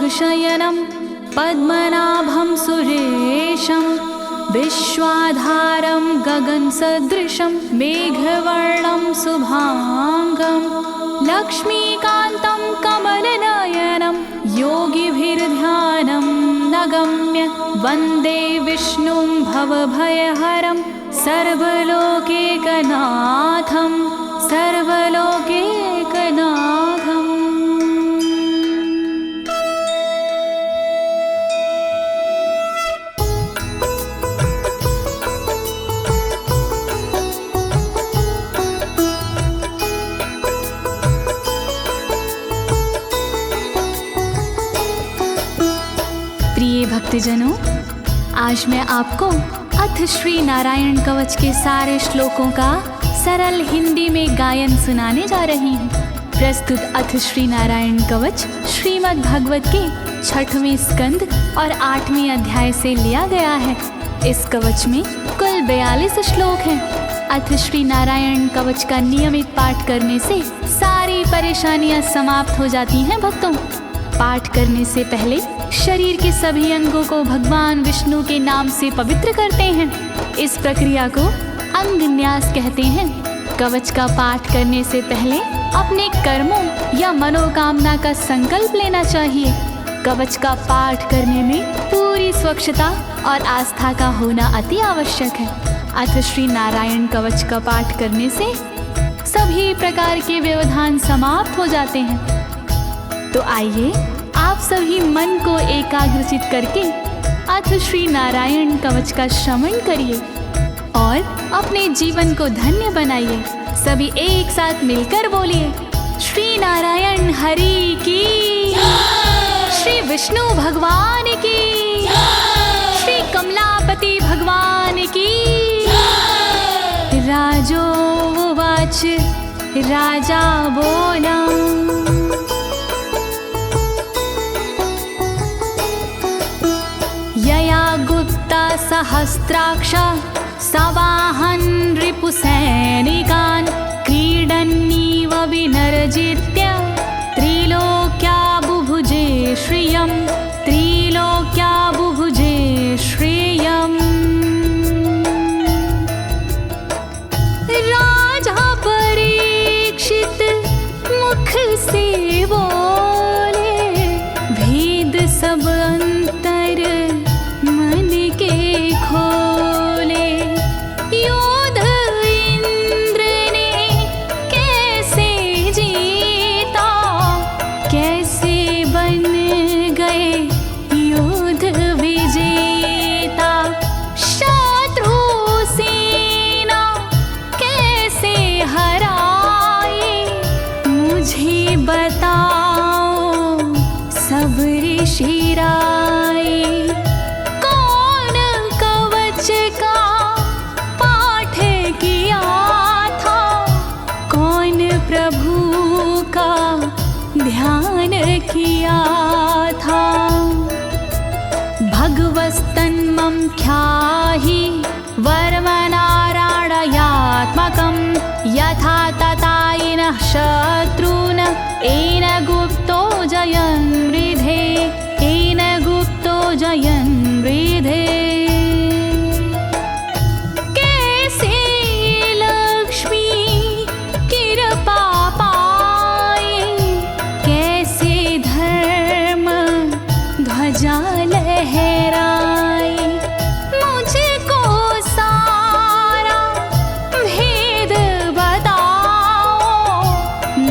शयनं पद्मनाभं सुरेशं विश्वाधारं गगनसदृशं मेघवर्णं शुभांगं लक्ष्मीकान्तं कमलनयनं योगिभिर्ध्यानं नगम्य वन्दे विष्णुं भवभयहरं सर्वलोकैकनाथं सर्वलोकैकनाथम्। प्रिय भक्तजनों, आज मैं आपको अथ श्री नारायण कवच के सारे श्लोकों का सरल हिंदी में गायन सुनाने जा रही हूँ। प्रस्तुत अथ श्री नारायण कवच श्रीमद् भागवत के 6वें स्कंद और 8वें अध्याय से लिया गया है। इस कवच में कुल 42 श्लोक हैं। अथ श्री नारायण कवच का नियमित पाठ करने से सारी परेशानियां समाप्त हो जाती हैं। भक्तों, पाठ करने से पहले शरीर के सभी अंगों को भगवान विष्णु के नाम से पवित्र करते हैं। इस प्रक्रिया को अंग न्यास कहते हैं। कवच का पाठ करने से पहले अपने कर्मों या मनोकामना का संकल्प लेना चाहिए। कवच का पाठ करने में पूरी स्वच्छता और आस्था का होना अति आवश्यक है। अथ श्री नारायण कवच का पाठ करने से सभी प्रकार के व्यवधान समाप्त हो जाते हैं। तो आइए आप सभी मन को एकाग्रचित करके अथ श्री नारायण कवच का श्रवण करिए और अपने जीवन को धन्य बनाइए। सभी एक साथ मिलकर बोलिए, श्री नारायण हरि की, श्री विष्णु भगवान की, श्री कमलापति भगवान की। राजोवाच, राजा बोला, यया गुप्ता सहस्राक्ष सवाहन रिपुसैनिकान् क्रीडन्नीव विनर्जित्य त्रिलोक्या बुभुजे श्रियं, त्रिलोक्या बुभुजे श्रियम्। राजा परीक्षित मुख से बोले, भेद सब अंतर मन के खोले। योद्ध इंद्र ने कैसे जीता, कैसे बन गए योद्ध विजेता। शत्रु सेना कैसे हराए, मुझे बताओ सब ऋषि राय। कौन कवच का पाठ किया था, कौन प्रभु का ध्यान किया था। भगवस्तन्मं ख्याहि वर्मनारायणात्मकं यथा तथा येन शत्रून् येन गुप्तो जयन् मृधे, येन गुप्तो जयन् मृधे। कैसे लक्ष्मी कृपा पाए, कैसे धर्म ध्वजा लहराए। मुझको सारा भेद बताओ,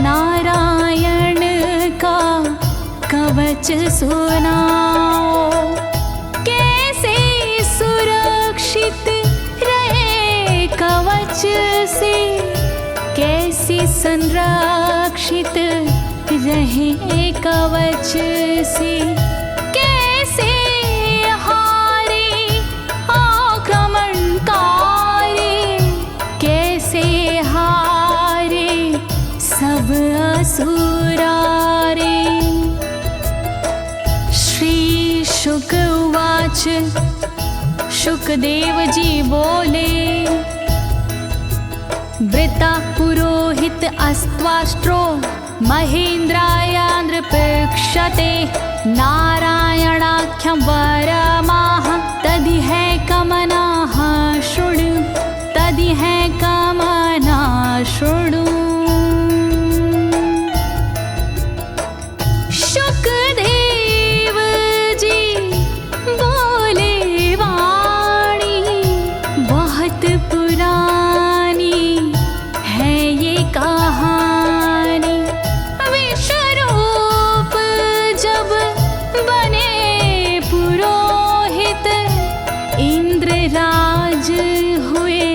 नारायण का कवच सुनाओ। कैसे सुरक्षित रहे कवच से, कैसे संरक्षित रहे कवच से। कैसे हारे आक्रमणकारी, कैसे हारे सब असुरारे। श्री शुक उवाच, शुकदेव जी बोले, वृता पुरोहित अस्त्वाष्ट्रो महेन्द्राय नृपक्षते नारायणाख्यं वरमाह तदिह कमनाः शृणु तदिह कमना शृणु। शुकदेव जी बोले वाणी बहुत पुरानी है ये कहानी। विश्वरूप जब बने पुरोहित इंद्रराज हुए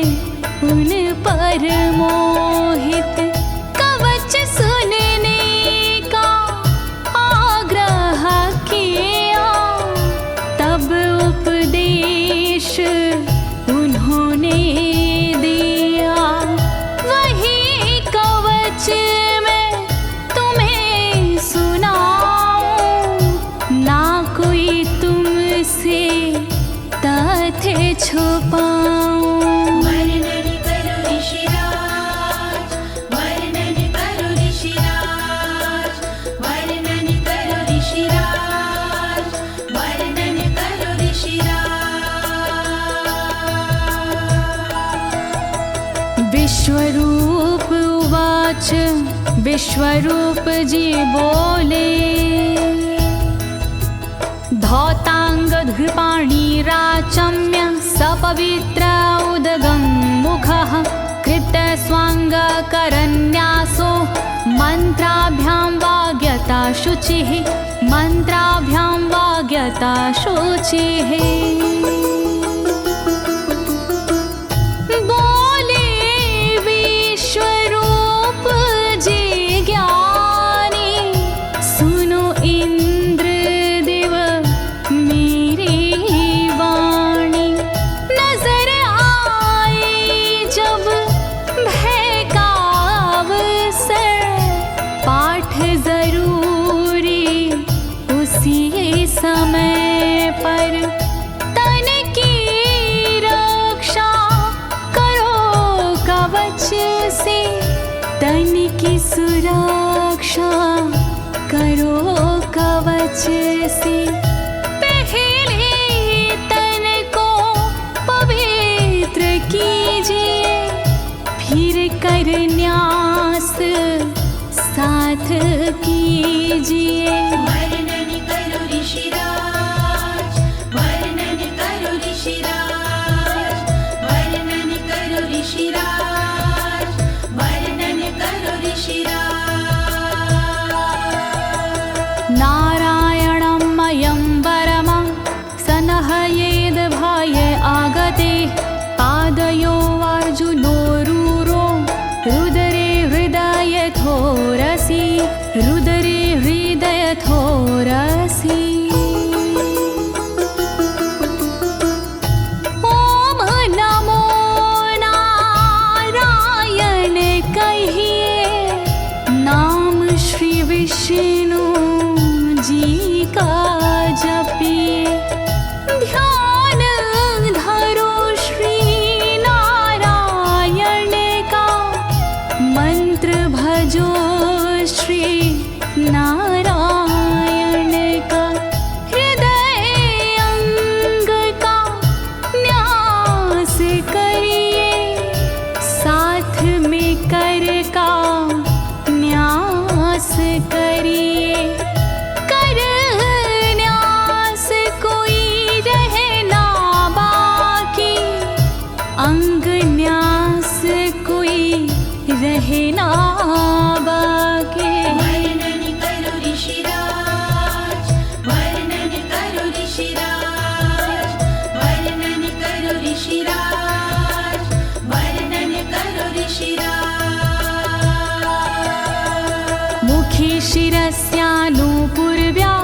उन पर मोहित। कवच सुनने का आग्रह किया तब उपदेश उन्होंने दिया। वही कवच मैं तुम्हें सुनाऊं ना कोई तुमसे तथ्य छुपाऊं। वर्णन करो ऋषिराज, वर्णन करो ऋषिराज, वर्णन करो ऋषिराज, वर्णन करो ऋषिराज। विश्वरूप उवाच विश्वरूप जी बोले। धौताङ्गधृपाणिराचम्य सपवित्र उदगं मुखः कृतस्वाङ्गकरन्यासो मन्त्राभ्यां वाग्यता शुचिः मन्त्राभ्यां वाग्यता शुचिः। बोले विश्वरूप जी ज्ञानी सुनो इंद्रदेव मेरी वाणी। नजर आई जब भय का अवसर पाठ जरूरी उसी समय पर। तन की रक्षा करो कवच से तन की सुरक्षा करो कवच से। पहले तन को पवित्र कीजिए फिर कर न्यास साथ कीजिए। वर्णन करो ऋषिराज, वर्णन करो ऋषिराज, वर्णन करो ऋषिराज, वर्णन करो ऋषिराज। नारायणं मयं वरमं सनहयेद भय आगते। पादयो अर्जुनोरूरो रुदरे हृदयथोरसि रुदरे हृदयथोरसि। ओम नमो नारायण कहिए नाम श्री विष्णु जी का जपिए। ध्यान धरो श्री नारायण का मंत्र भजो श्री नारायण का। हृदय अंग का न्यास करिए साथ में कर का न्यास करिए। कर न्यास कोई रहना बाकी अंग न्यास कोई रहना बाकी। वर्णन करो ऋषिराज, वर्णन करो ऋषिराज, वर्णन करो ऋषिराज, वर्णन करो ऋषिराज। मुखी शिरस्यानुपूर्व्या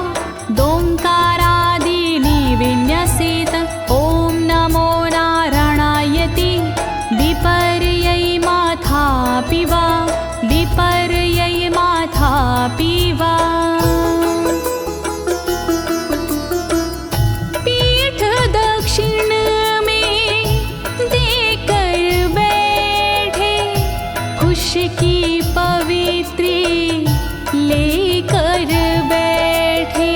दोङ्कारादीनि विन्यसेत। ॐ नमो नारायणेति विपर्यै माथापि वा विपर्यै माथापि वा। पीठ दक्षिण में देकर बैठे खुश की पवित्री लेकर बैठे।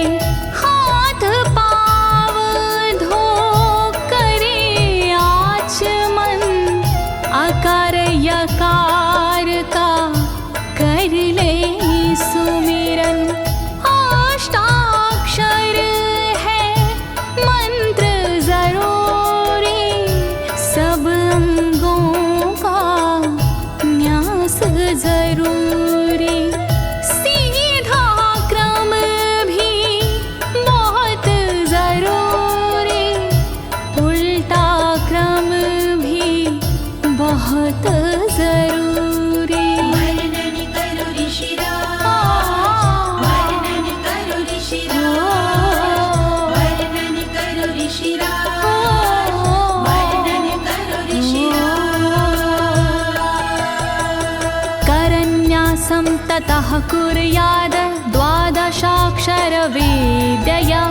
ततः कुर्याद द्वादशाक्षरविद्यया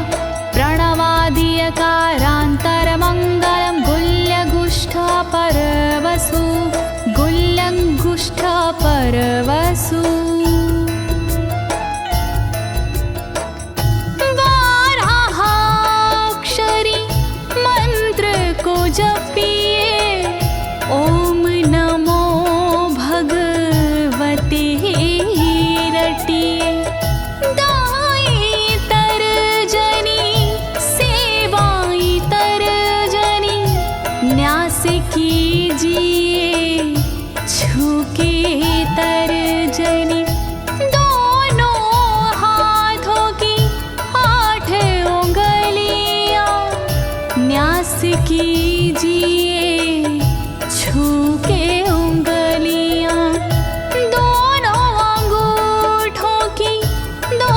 प्रणवादियकारान्तरमङ्गलं गुल्यगुष्ठपरवसु गुल्यगुष्ठपरवसु बारहाक्षरी मंत्र को जपिए ओम नमो भगवते रटिए दाई तरजनी सेवाई तरजनी न्यास कीजिए छूके तरजनी दोनों हाथों की 8 उंगलियां न्यास कीजिए छूके उंगलियां दोनों अंगूठों की 2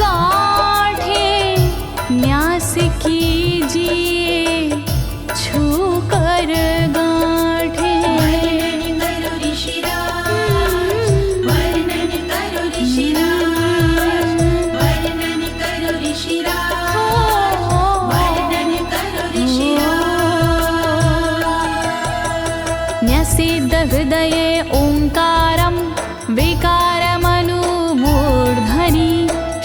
गांठें न्यास कीजिए छूकर गांठें। वर्णन करो ऋषिराज, वर्णन करो ऋषिराज, वर्णन करो ऋषिराज, वर्णन करो ऋषिराज। न्यसेद हृदये ओंकारं विकारमनुमूर्धनि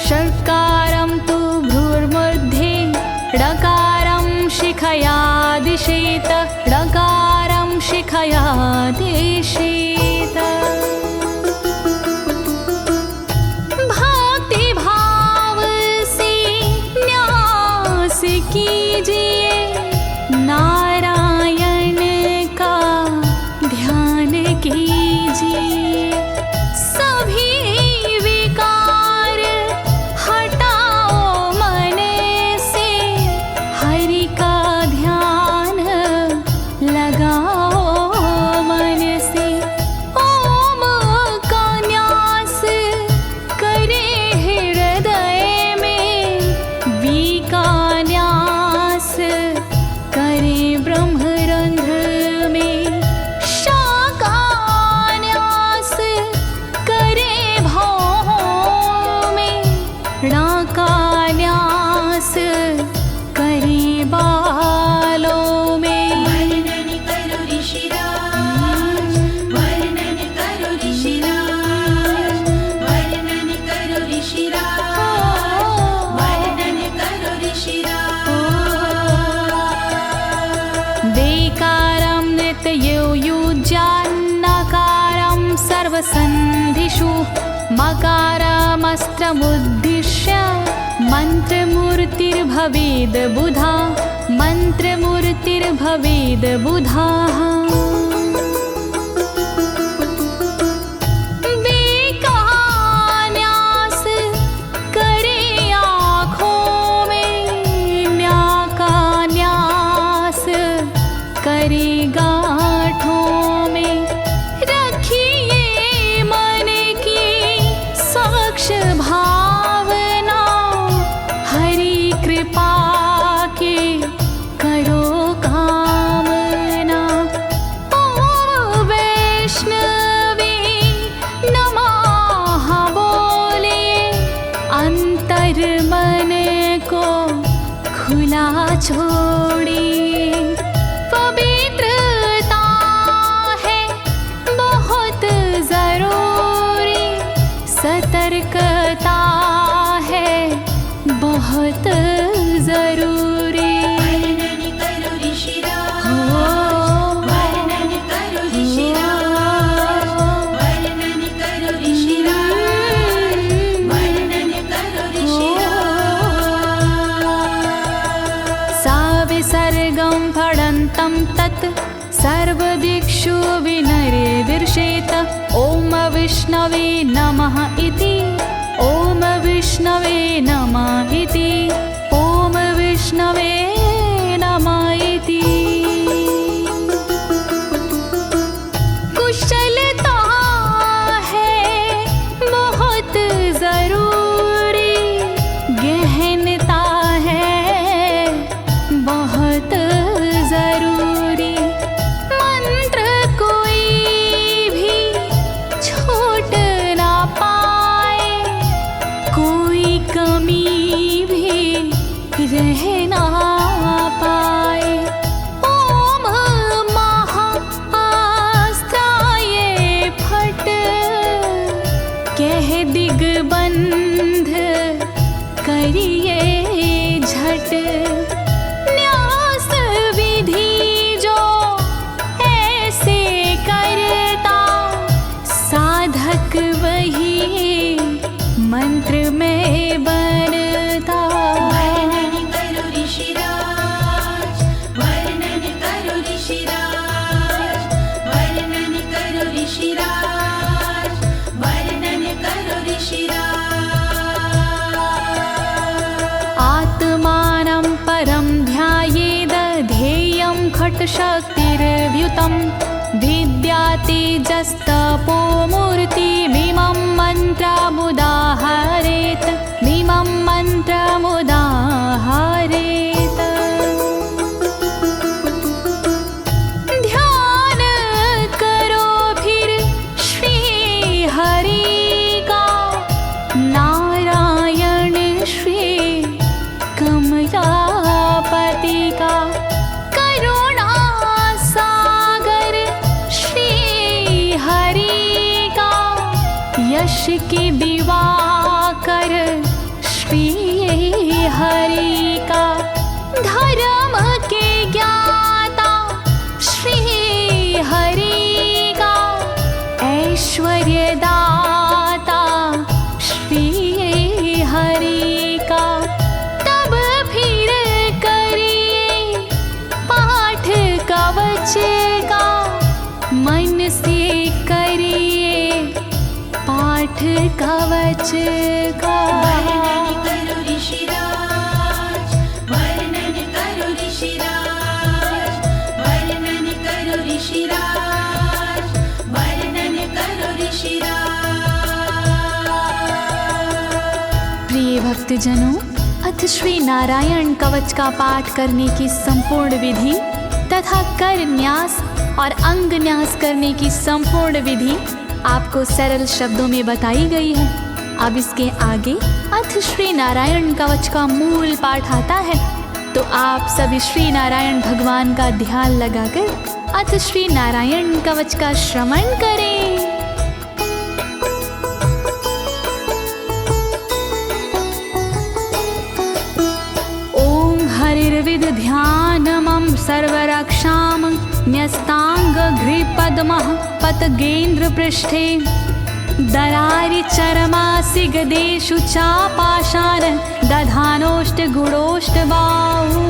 षट्कारं तु भ्रूर्मध्ये ड़कारं शिखया दिशेत ड़कारं शिखया दिशेत। भक्ति भाव से न्यास कीजिए नारायण का ध्यान कीजिए सभी विकार हटाओ मन से हरि का ध्यान लगाओ मन से ओम का न्यास करे हृदय में वी का न्यास करे ब्रह्मरंध्र में शा का न्यास करे भौहों में णा का न्यास करे बालों में। वर्णन करो ऋषिराज, वर्णन करो ऋषिराज, वर्णन करो ऋषिराज, वर्णन करो ऋषिराज। देकारं नित्ययुज्यान्नकारं सर्वसन्धिषु मकारमस्त्रमुद्दिश्य मन्त्रमूर्तिर्भवेद् बुधा मन्त्रमूर्तिर्भवेद् बुधाः। न्यास करे आँखों में न्या का न्यास करे गांठों में रखिए मन की साक्ष भावना हरि कृपा के करो कामना। ओम वैष्णवे नमः बोले अंतर मन को खुला छोड़िए पवित्रता है बहुत जरूरी सतर्कता है बहुत जरूरी। वर्णन करो ऋषिराज, वर्णन करो ऋषिराज, वर्णन करो ऋषिराज, वर्णन करो ऋषिराज। सा विसर्गं फडन्तं तत् सर्वदिक्षु विनिर्दिशेत ओम विष्णवे नमः इति ओम विष्णवे नमः इति ओम विष्णवे नमः इति। कुशलता है बहुत जरूरी गहनता है बहुत जरूरी मंत्र कोई भी छोट ना कह ना पाए। ओम महाअस्त्राय फट, कह दिग्बंध करिए झट। न्यास विधि जो ऐसे करता, साधक वही मंत्र में बनता। वर्णन करो ऋषिराज, वर्णन करो ऋषिराज, वर्णन करो ऋषिराज, वर्णन करो ऋषिराज। आत्मानं परं ध्यायेद ध्येयं खट्शक्तिर्व्युतं। विद्या तेजस्तपो मूर्तिमिमं मन्त्रमुदाहरेत्, मिमं मन्त्रमुदाहरेत्। ध्यान करो फिर श्री हरि का, नारायण श्री कमलापति का। करुणा सागर श्री हरि का, यश के दिवाकर श्री हरि का। धर्म के ज्ञाता श्री हरि का, ऐश्वर्य दाता श्री हरि का। तब फिर करिए पाठ कवच का, मन से करिए पाठ कवच का। वर्णन करो ऋषिराज, वर्णन करो ऋषिराज, वर्णन करो ऋषिराज, वर्णन करो ऋषिराज। प्रिय भक्तजनों, अथ श्री नारायण कवच का पाठ करने की संपूर्ण विधि तथा कर न्यास और अंग न्यास करने की संपूर्ण विधि आपको सरल शब्दों में बताई गई है। अब इसके आगे अथ श्री नारायण कवच का मूल पाठ आता है, तो आप सभी श्री नारायण भगवान का ध्यान लगाकर अथ श्री नारायण कवच का श्रवण करें। ओम हरिर्विद ध्यानमं सर्वरक्षां न्यस्ताङ्घ्रिपद्मः पतगेन्द्र पृष्ठे। दरारि चरमासि गदेषु चापाशान दधानोष्टगुणोष्टबाहु।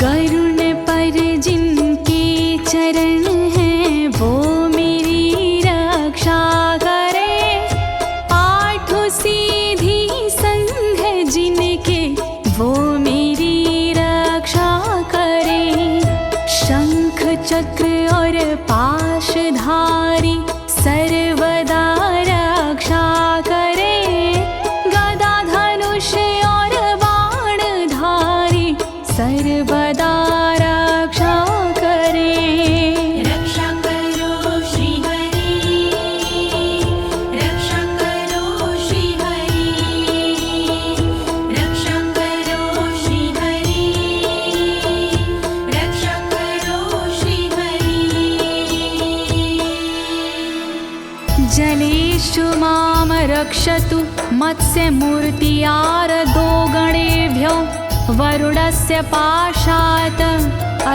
गरुण पर जिनके चरण हैं वो मेरी रक्षा करे। आठ सीधी संग जिनके वो मेरी रक्षा करे। शंख चक्र और पाशधारी सर्वदा रक्षा करे। गदा धनुष और बाणधारी सर्वदा रक्षा करे। रक्षा करो श्री हरि, रक्षा करो श्री हरि, रक्षा करो श्री हरि, रक्षा करो श्री हरि। जलेषु मां रक्षतु मत्स्यमूर्तियारदो गणेभ्यो। वरुणस्य पाशात्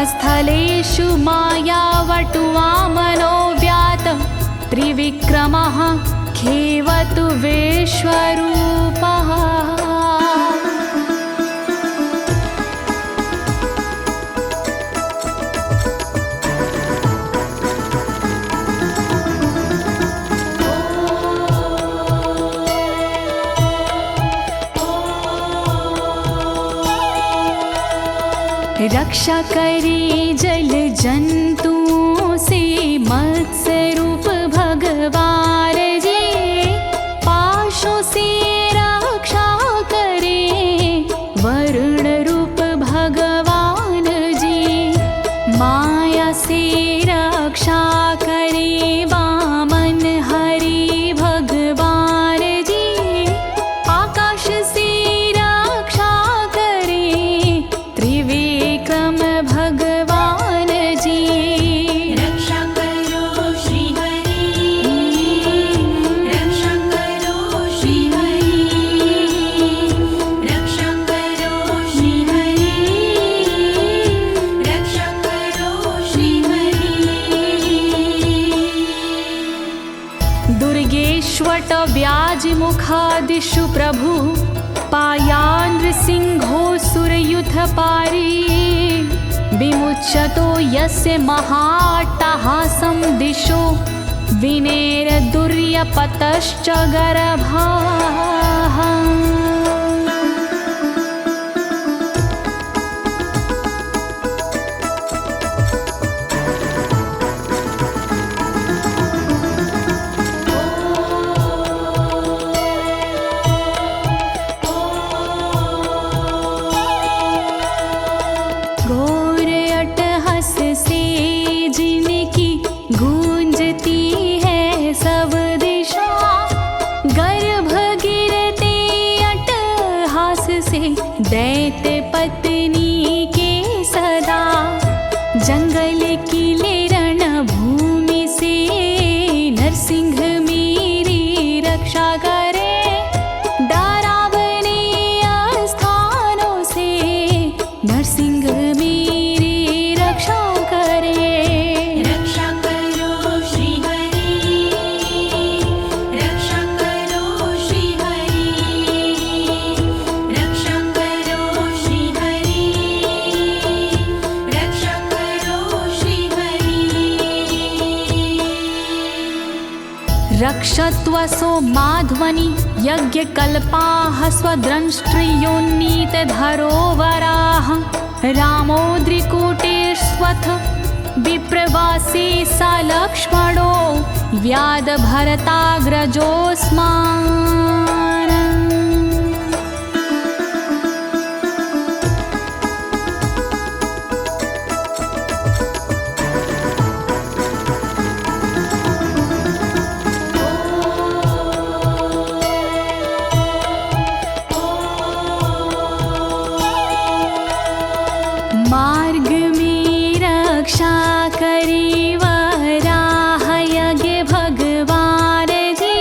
स्थलेषु मायावटुवामनो व्यात। त्रिविक्रमः खेवतु विश्वरूपः। रक्षा करे जल जंतुओं से मत्स्य रूप भगवान जी। पाशों से दिशु प्रभु पायानृसिंहोऽसुरयुथपारी विमुच्यतो यस्य महाट्टहासं दिशो विनेरदुर्यपतश्च गर्भाः। दैत्य पत्नी के सदा जंगल किले रणभूमि से नरसिंह मेरी रक्षा करे। डरावने स्थानों से नरसिंह मेरी रक्षा करे। रक्षा करो श्री हरि, रक्षा करो श्री हरि, रक्षा करो श्री हरि, रक्षा करो श्री हरि। रक्षत्वसो माध्वनि यज्ञकल्पाः स्वद्रंष्ट्रियोन्नीतधरोवराः रामोद्रिकूटेष्वथ विप्रवासी स लक्ष्मणो व्याधभरताग्रजोऽस्मान्। मार्ग में रक्षा करी वराह यज्ञ भगवान जी,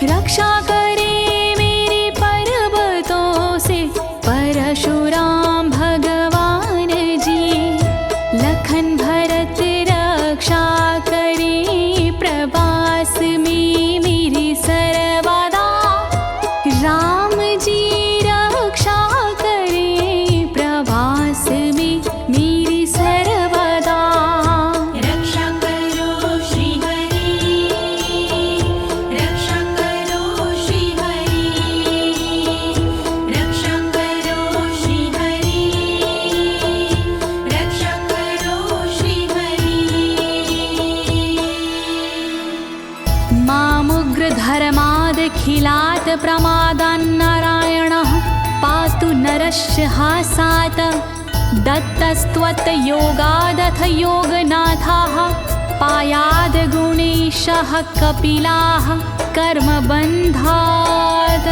रक्षा करे मेरे पर्वतों से परशुराम भगवान जी। लखन भरत रक्षा करे प्रवास में मेरी सर्वदा, राम जी रक्षा करे प्रवास में मेरी सर्वदा। रक्षा करो श्री हरि, रक्षा करो श्री हरि, रक्षा करो श्री हरि, रक्षा करो श्री हरि। मामुग्रधर्मादखिलात् प्रमादान्नारायणः पातु नरस्य हासात्। दत्तस्त्वत्योगादथ योगनाथाः पायाद् गुणेशः कपिलाः कर्मबन्धात्।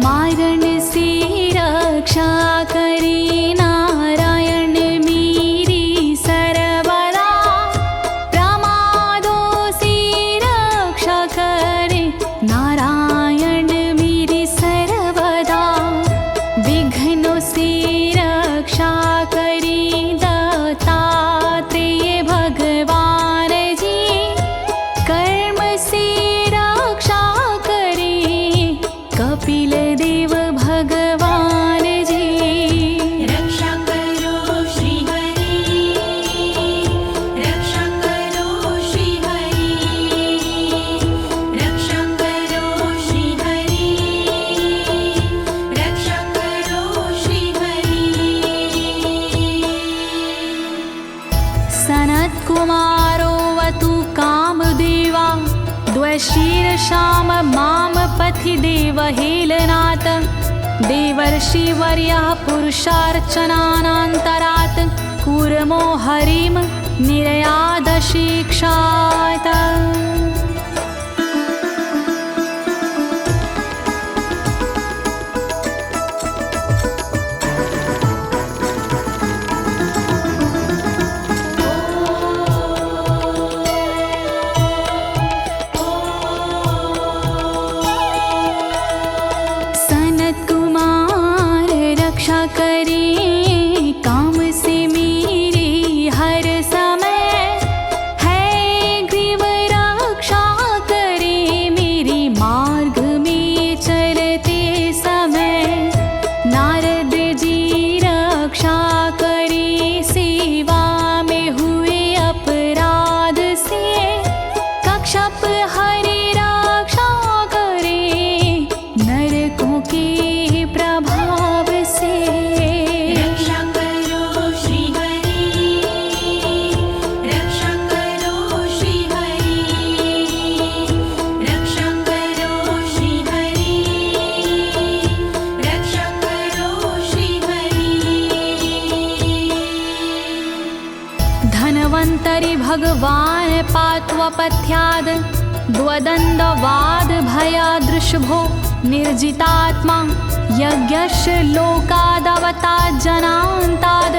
मारण से रक्षा करे नारायण मेरी सर्वदा, प्रमादों से रक्षा करे नारायण मेरी सर्वदा। विघ्नों से रक्षा करे दत्तात्रेय भगवान जी, कर्म से रक्षा करे कपिल देव भगवान जी। रक्षा करो श्री हरि, रक्षा करो श्री हरि, रक्षा करो श्री हरि, रक्षा करो श्री हरि। सनत्कुमारोऽवतु कामदेवा द्वशीर्षाम माम पथि देवहेलनात्। देवर्षिवर्यः पुरुषार्चनानन्तरात् कूर्मो हरिं निर्यादशिक्षात्। भगवान् पात्वपथ्याद् द्वदण्डवाद भयादृशभो निर्जितात्मा यज्ञस्य लोकादवतात् जनान्ताद्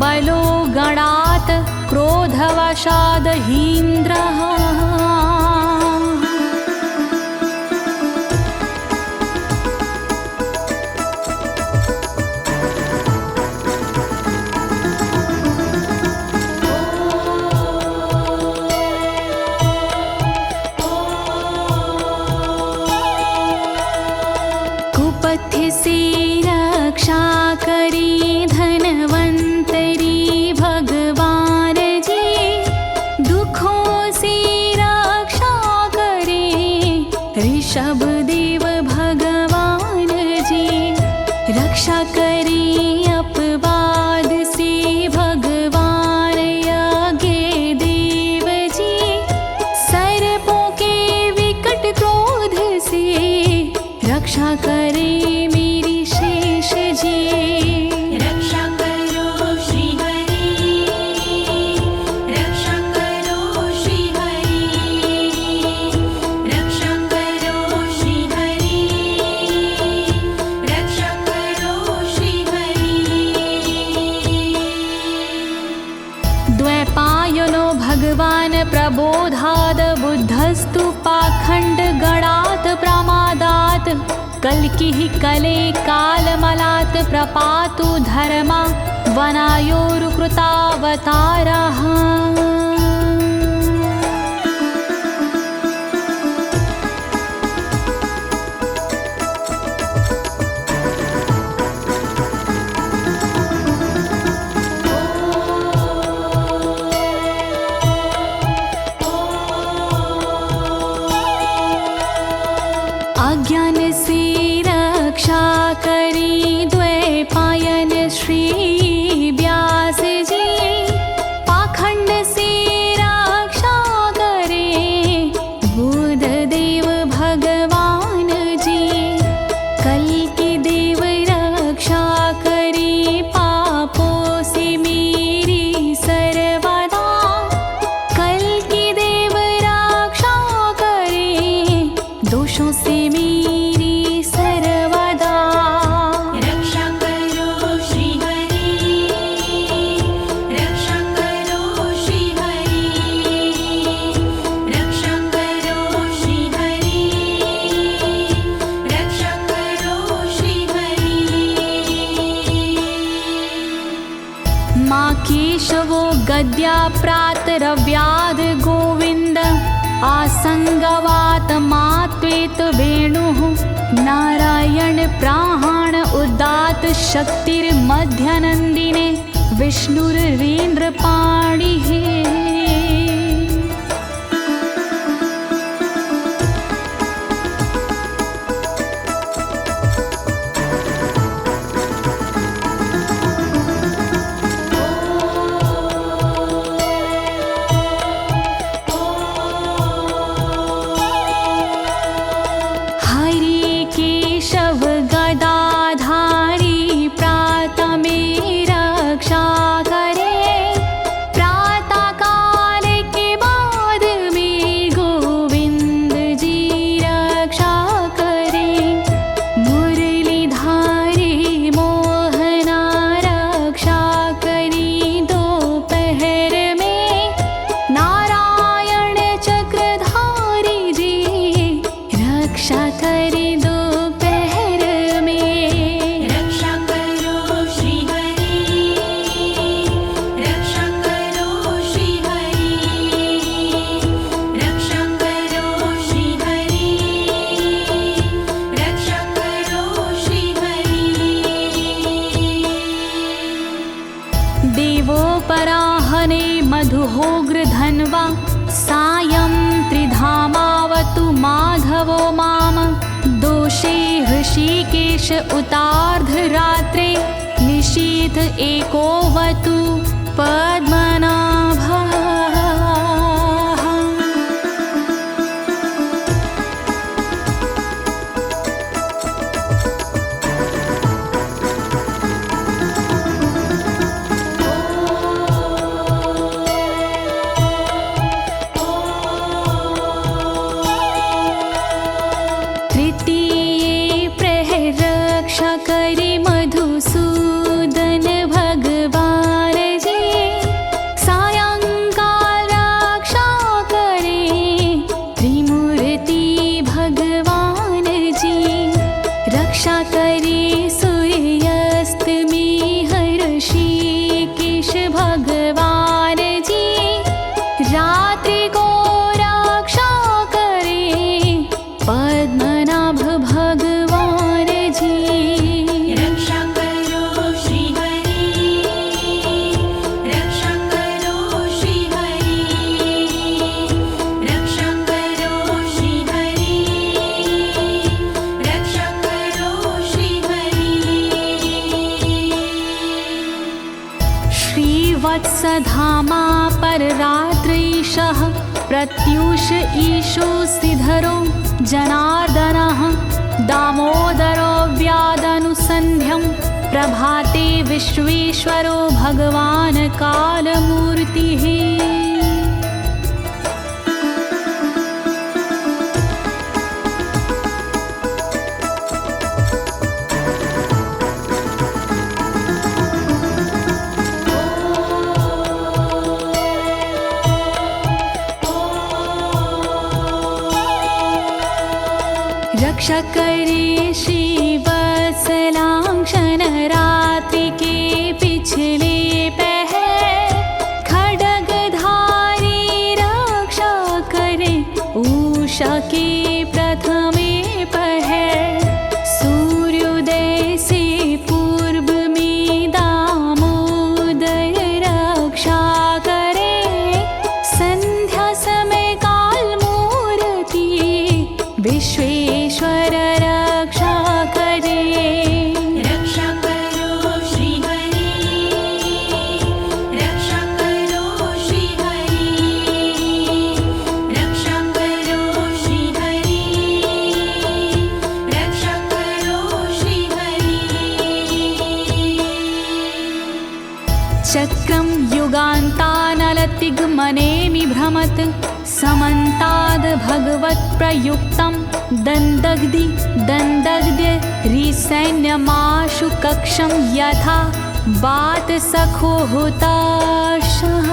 बलो गणात् क्रोधवशाद् हीन्द्रः। कुपथ्य से रक्षा करी धनवंतरी भगवान जी, दुखों से रक्षा करे ऋषभ देव भगवान जी। रक्षा करी अपवाद से भगवान यज्ञ देव जी, सर्पों के विकट क्रोध से रक्षा करे मेरी शेष जी। रक्षा करो श्री हरि, रक्षा करो श्री हरि, रक्षा करो श्री हरि, रक्षा करो श्री हरि। द्वैपायनो भगवान् प्रबोधाद् बुद्धस्तु पाखण्ड गणात् प्रमादात् कल्किः कले कालमलात् प्रपातु धर्मा वनायोरुकृतावतारः। अज्ञान से रक्षा करी द्वैपायन श्री व्यास जी, पाखंड से रक्षा करे बुध देव भगवान जी। कल्कि देव रक्षा करी पापों से मेरी सर्वदा, कल्कि देव रक्षा करे दोषों से मेरी सर्वदा। रक्षा करो श्री हरि, रक्षा करो श्री हरि, रक्षा करो श्री हरि, रक्षा करो श्री हरि। माँ केशवो गद्या प्रातरव्याद गोविन्द, आसंगवात मात्वेत वेणुः नारायण प्राण उदात शक्तिर्मध्यनन्दिने विष्णुरेन्द्रपाणिः। हरि केशव गदाधारी प्रातमे रक्षा करे, प्रातः काल के बाद में गोविंद जी रक्षा करे। मुरलीधारी मोहना रक्षा करी दोपहर में, नारायण चक्रधारी जी रक्षा करे दोपहर में। रक्षा करो श्री हरि, रक्षा करो श्री हरि, रक्षा करो श्री हरि, रक्षा करो श्री हरि। देवोपराहने मधुहोग्र धन्वा, सायं त्रिधामावतु माधवो माम। दोषे ऋषिकेश उतार्धरात्रे, निशीथ एकोवतु पद्मनाभः। धामा पर रात्रीशः प्रत्यूष ईशो सिधरो जनार्दनः दामोदरो व्यादनुसन्ध्यं प्रभाते विश्वेश्वरो भगवान् कालमूर्तिः। रक्षा करे श्रीवत्सलांक्षण रात्रि के पिछले पहर खड्गधारी रक्षा करे उषा के प्रथमे पहर सूर्योदय से पूर्व में दामोदर रक्षा करे संध्या समय काल मूर्ति विश्वेश्वर रक्षा करे। रक्षा करो श्री हरि, रक्षा करो श्री हरि, रक्षा करो श्री हरि, रक्षा करो श्री हरि। चक्रं युगान्तानलतिग्मनेमि भ्रमत् समन्ताद् भगवत्प्रयुक्तं दन्दग्ध्य रिसैन्यमाशु कक्षं यथा वातसखो हुताशः।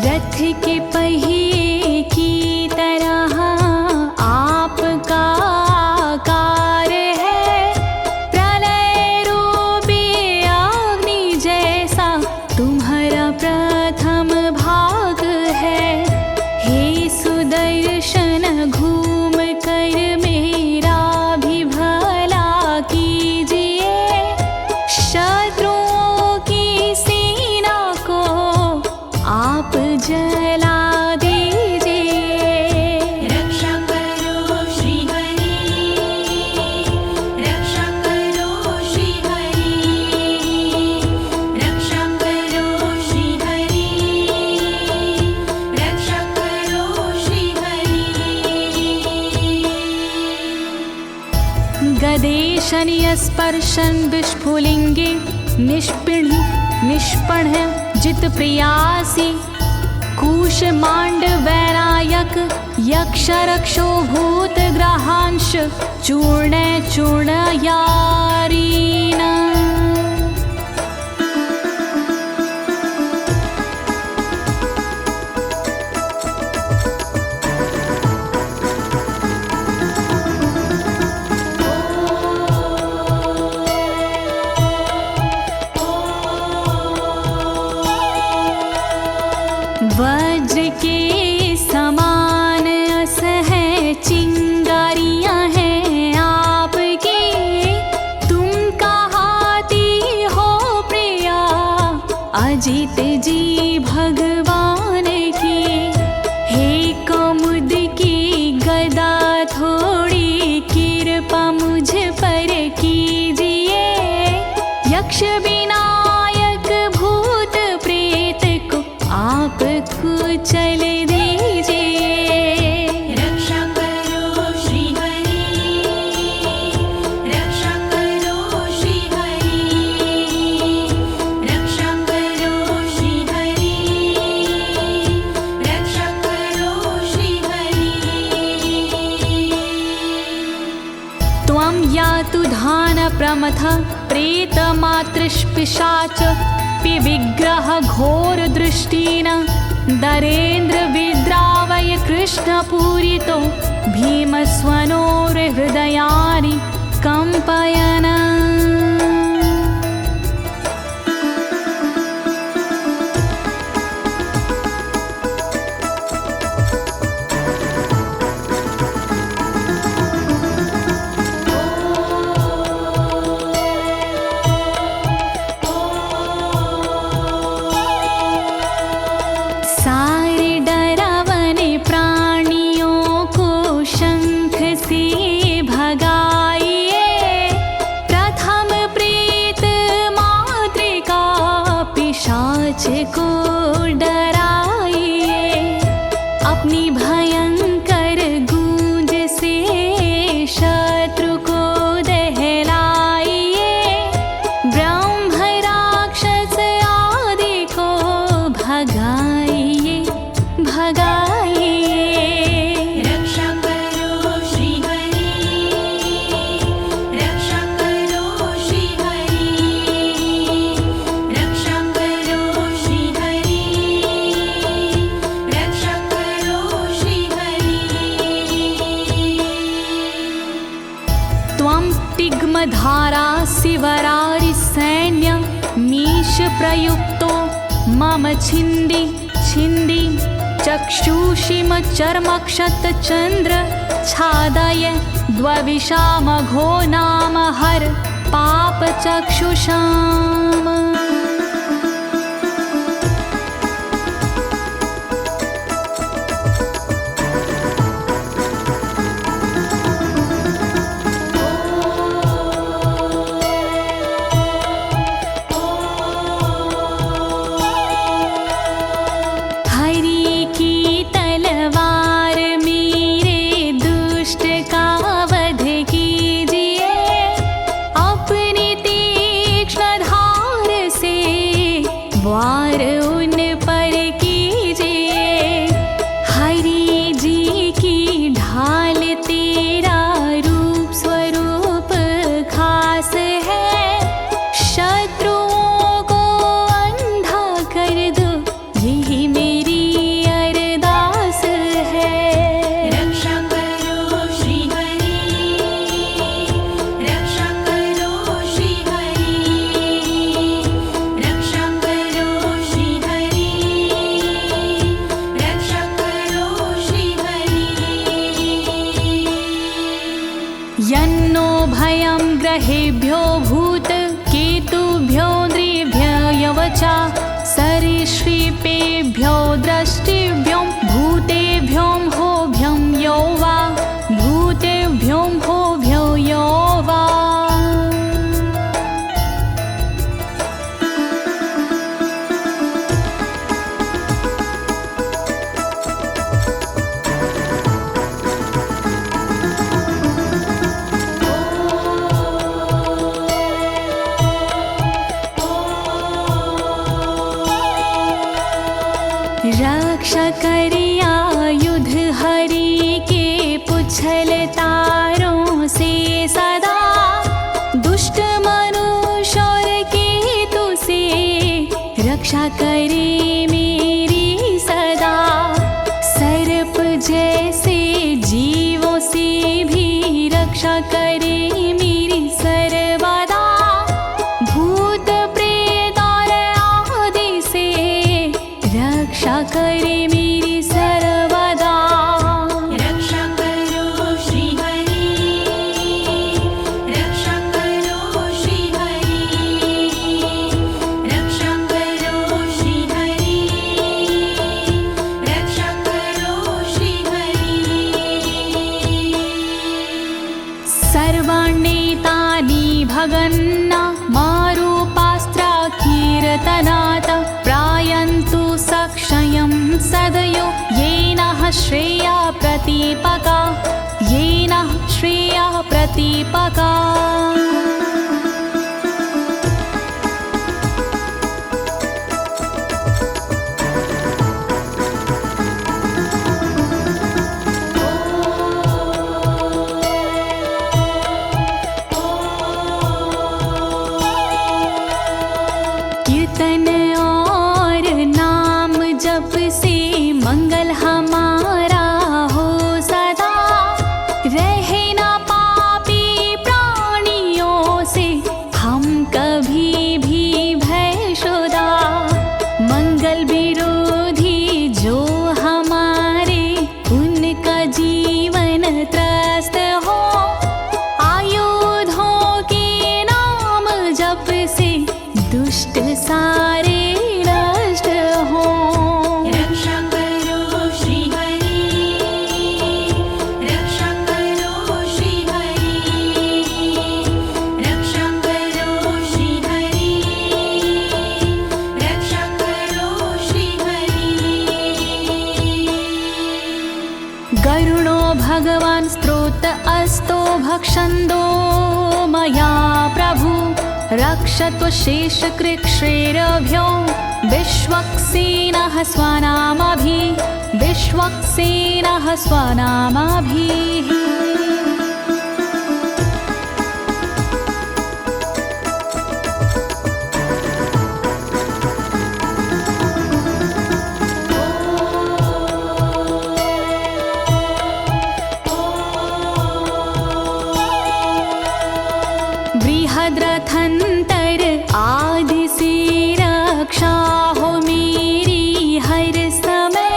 रथ के पहिए की तरह आपका आकार है, प्रलय रूपी अग्नि जैसा तुम्हारा प्रथम भाग है। हे सुदर्शन घूम कर मेरा भी भला कीजिए, शत्रुओं की सेना को आप जला दीजिए। रक्षा करो श्री हरि, रक्षा करो श्री हरि, रक्षा करो श्री हरि, रक्षा करो श्री हरि। गदेशनियस्पर्शन विस्फुलिंगे निष्पण जित प्रियासी कूशमांड वैरायक यक्ष रक्षो भूत ग्रहांश चूर्ण चूर्णयारीना। वज्र के समान असह चिंगारियां हैं आपकी, तुम कहाती हो प्रिया अजित जी भगवान की। हे कमुद की गदा थोड़ी कृपा मुझ पर कीजिए, यक्ष विनायक भूत प्रेत को आप कुचल दीजिए। रक्षा करो श्री हरि, रक्षा करो श्री हरि, रक्षा करो श्री हरि, रक्षा करो श्री हरि। त्वं यातु धान प्रमथ प्रेतमातृष्पिशाच विग्रह घोर दृष्टिन दरेन्द्र विद्रावय कृष्णपूरितो भीमस्वनोर्हृदयानि कंपयन्। भगाइए भगाइए। रक्षा करो श्री हरि, रक्षा करो श्री हरि, रक्षा करो श्री हरि, रक्षा करो श्री हरि। त्वं तिग्मधारा शिवरारि सैन्य मीश प्रयुक्तो मम छिन्दी छिन्दी चक्षुषीम चर्मक्षत चन्द्र छादय द्वविषामघो नाम हर पाप चक्षुषाम। वार उन पर कीजिए, हरि जी की ढाल तेरा रूप स्वरूप खास है, शत्रुओं को अंधा कर दो यही मेरी अरदास है। रक्षा करो श्री हरि, रक्षा करो श्री हरि, रक्षा करो श्री हरि, रक्षा करो श्री हरि। यन्नो भयं ग्रहेभ्यो भूत केतुभ्यो नृभ्ययवचा सरीसृपेभ्यो दृष्टिभ्यो भूतेभ्यो होभ्यं यो वा भूतेभ्यो होभ्यो यो वा। रक्षा करिया युद्ध हरि के पुछल तारों से सदा, दुष्ट मनुष्य और केतु से रक्षा करे मेरी सदा। सर्प जैसे जीवों से भी रक्षा करे मेरी सर्वदा, भूत प्रेत और आदि से रक्षा करे मेरी सर्वदा। रक्षा करो श्री हरि, रक्षा करो श्री हरि, रक्षा करो श्री हरि, रक्षा करो श्री हरि। सर्वाण्येतानि भगन्ना मारूपास्त्रा कीर्तनात् प्रायन्तु सक्षयं सदयो येन श्रेया प्रतीपका, येन श्रेया प्रतीपका। कीर्तन और नाम जप से मंगल हमारा हो सदा, रहे ना पापी प्राणियों से हम कभी भी भयशुदा। मंगल विरोधी जो हमारे उनका जीवन त्रस्त हो, आयुधों के नाम जप से दुष्ट सारे नष्ट हो। रक्षा करो श्री हरि, रक्षा करो श्री हरि, रक्षा करो श्री हरि, रक्षा करो श्री हरि। गरुणो भगवान् स्तोत्र अस्तो भक्षन्दो मया प्रभु, रक्षत्व शेषकृच्छ्रेरभ्यो विश्वक्सेनः स्वनामभिः बृहद्रथंतर आदि से रक्षा हो मेरी हर समय,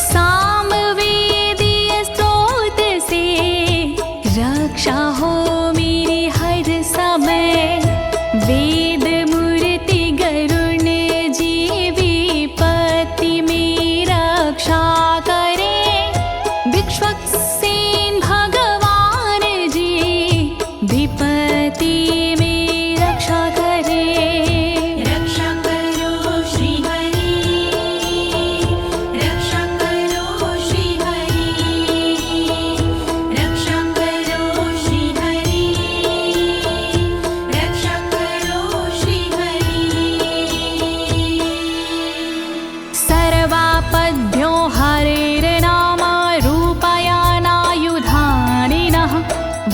सामवेदीय स्रोत से रक्षा हो मेरी हर समय। वेद मूर्ति गरुण जी विपत्ति में रक्षा करे, विश्वक्सेन भगवान जी विपत्ति में रक्षा करे। रक्षा करो श्री हरि, रक्षा करो श्री हरि, रक्षा करो श्री हरि, रक्षा करो श्री हरि। सर्वापद्भ्यो हरेर्नाम रूपयानायुधानिनः,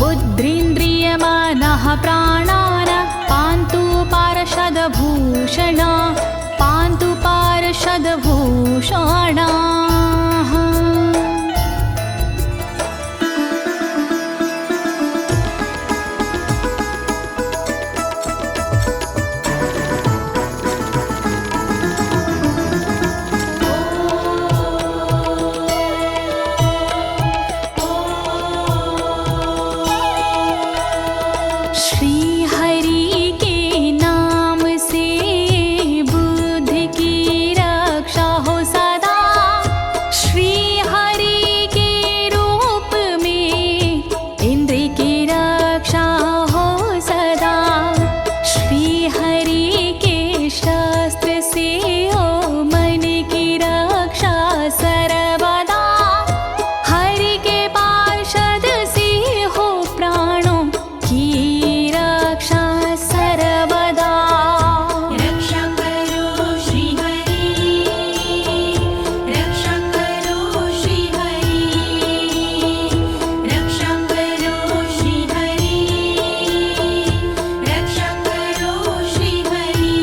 बुद्धिन्द्रियमनः प्राणान् पान्तु पार्षदभूषण, पान्तु पार्षदभूषणाः। श्री हरि के नाम से बुद्धि की रक्षा हो सदा, श्री हरि के रूप में इंद्रिय की रक्षा हो सदा, श्री हरि के शस्त्र से हो मन की रक्षा सर्वदा, हरि के पार्षद से हो प्राणों की रक्षा सर्वदा। रक्षा करो श्री हरि, रक्षा करो श्री हरि, रक्षा करो श्री हरि, रक्षा करो श्री हरि।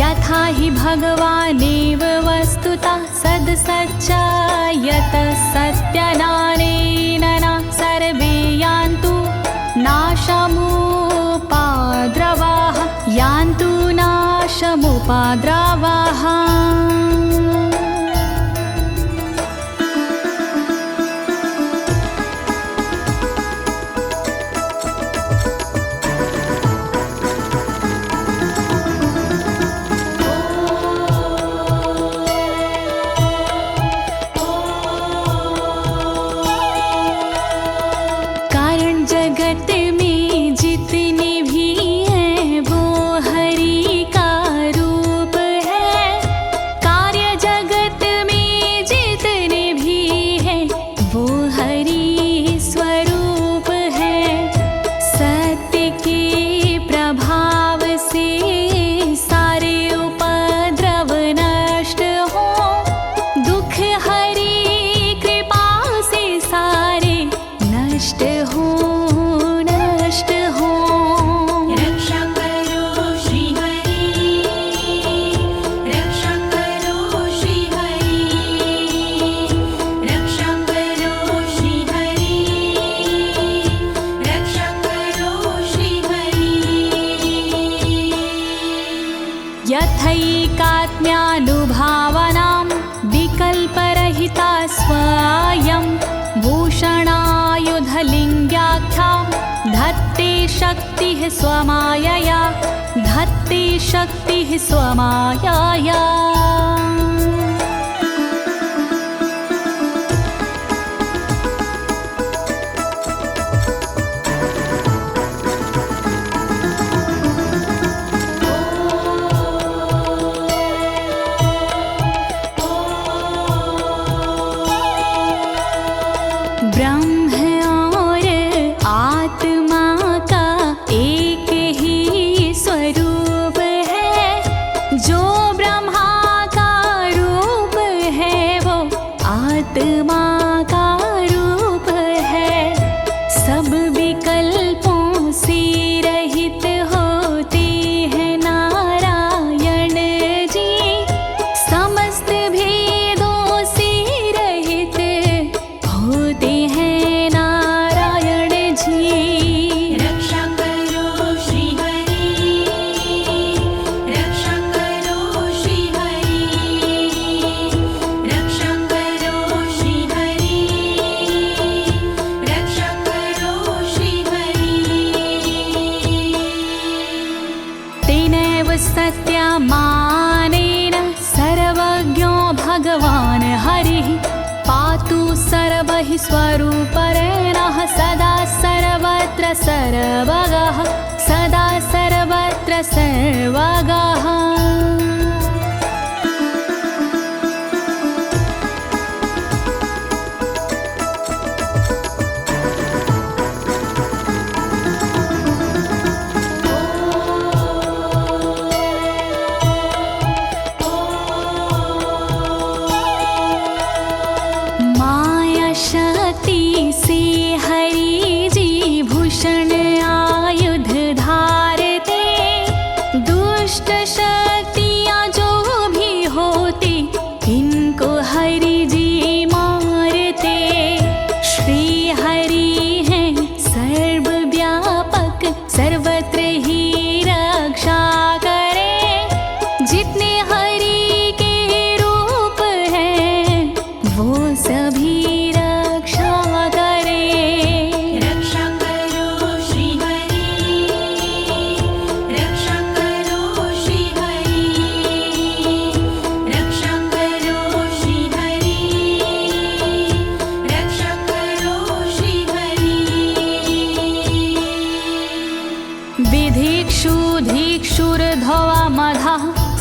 यथा हि भगवानेव वस्तुतः सद्सच्चायतः सत्यनानेन न सर्वे यान्तु नाशमुपाद्रवाः, यान्तु नाशमुपाद्रवाः। कारण जगत में जितने भी हैं वो हरि का रूप है, कार्य जगत में जितने भी हैं वो हरि स्वरूप है। सत्य के प्रभाव से सारे उपद्रव नष्ट हो, दुख हरि कृपा से सारे नष्ट हो, नष्ट हो। रक्षा करो श्री हरि, रक्षा करो श्री हरि, रक्षा करो श्री हरि, रक्षा करो श्री हरि। यथैकात्म्यानुभावनां विकल्परहिता स्वयं भूषणायुधलिङ्ग्याख्या, धत्ते शक्तिः स्वमायया, धत्ते शक्तिः स्वमायया। ब्रह्म और आत्मा का एक ही स्वरूप मानेन सर्वज्ञो भगवान् हरिः पातु सर्वैः स्वरूपेण सदा सर्वत्र सर्वगः सदा सर्वत्र सर्वगः।